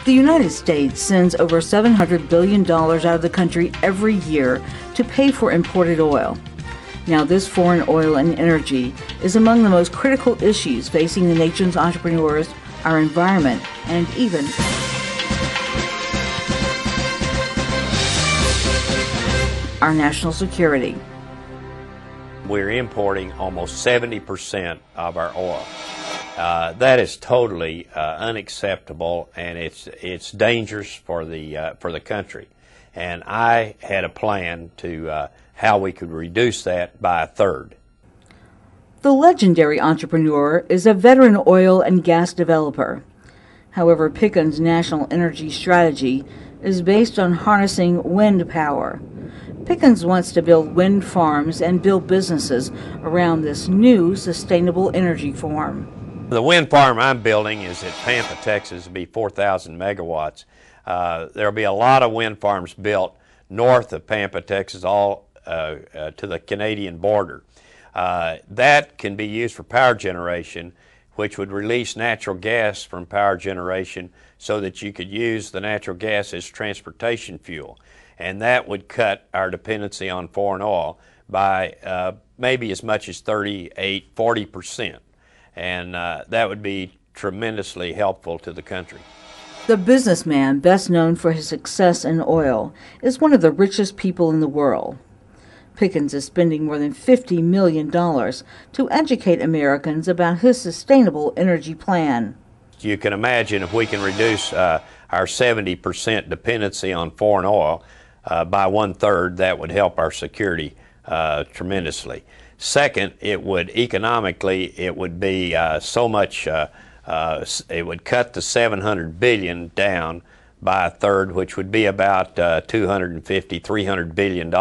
The United States sends over $700 billion out of the country every year to pay for imported oil. Now, this foreign oil and energy is among the most critical issues facing the nation's entrepreneurs, our environment, and even our national security. We're importing almost 70% of our oil. That is totally unacceptable, and it's dangerous for the country. And I had a plan to how we could reduce that by a third. The legendary entrepreneur is a veteran oil and gas developer. However, Pickens' national energy strategy is based on harnessing wind power. Pickens wants to build wind farms and build businesses around this new sustainable energy form. The wind farm I'm building is at Pampa, Texas. It'll be 4,000 megawatts. There'll be a lot of wind farms built north of Pampa, Texas, all to the Canadian border. That can be used for power generation, which would release natural gas from power generation so that you could use the natural gas as transportation fuel. And that would cut our dependency on foreign oil by maybe as much as 38–40%. And that would be tremendously helpful to the country. The businessman, best known for his success in oil, is one of the richest people in the world. Pickens is spending more than $50 million to educate Americans about his sustainable energy plan. You can imagine if we can reduce our 70% dependency on foreign oil by 1/3, that would help our security tremendously. Second, it would economically, it would be so much, it would cut the $700 billion down by a third, which would be about $250–300 billion.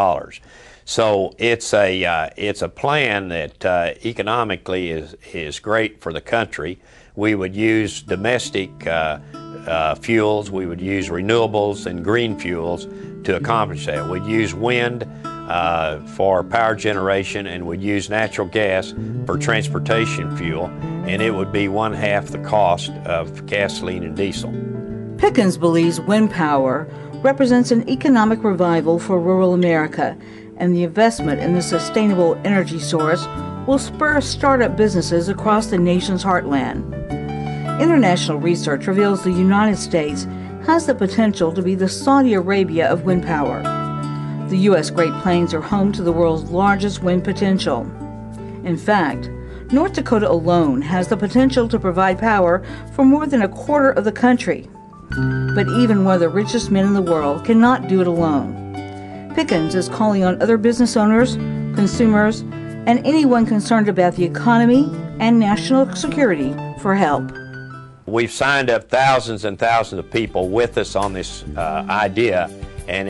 So it's a plan that economically is great for the country. We would use domestic fuels, we would use renewables and green fuels to accomplish that. We'd use wind for power generation, and we'd use natural gas for transportation fuel, and it would be 1/2 the cost of gasoline and diesel. Pickens believes wind power represents an economic revival for rural America, and the investment in the sustainable energy source will spur startup businesses across the nation's heartland. International research reveals the United States has the potential to be the Saudi Arabia of wind power. The U.S. Great Plains are home to the world's largest wind potential. In fact, North Dakota alone has the potential to provide power for more than a quarter of the country. But even one of the richest men in the world cannot do it alone. Pickens is calling on other business owners, consumers, and anyone concerned about the economy and national security for help. We've signed up thousands and thousands of people with us on this idea, and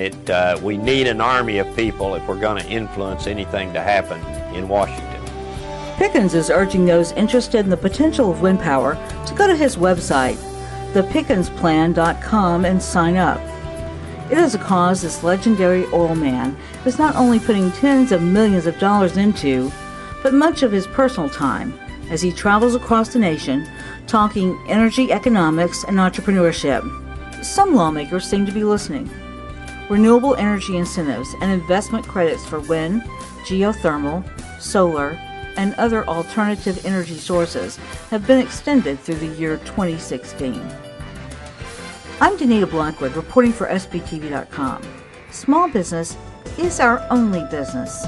we need an army of people if we're going to influence anything to happen in Washington. Pickens is urging those interested in the potential of wind power to go to his website, thepickensplan.com, and sign up. It is a cause this legendary oil man is not only putting tens of millions of dollars into, but much of his personal time as he travels across the nation talking energy economics and entrepreneurship. Some lawmakers seem to be listening. Renewable energy incentives and investment credits for wind, geothermal, solar, and other alternative energy sources have been extended through the year 2016. I'm Danita Blackwood reporting for SBTV.com. Small business is our only business.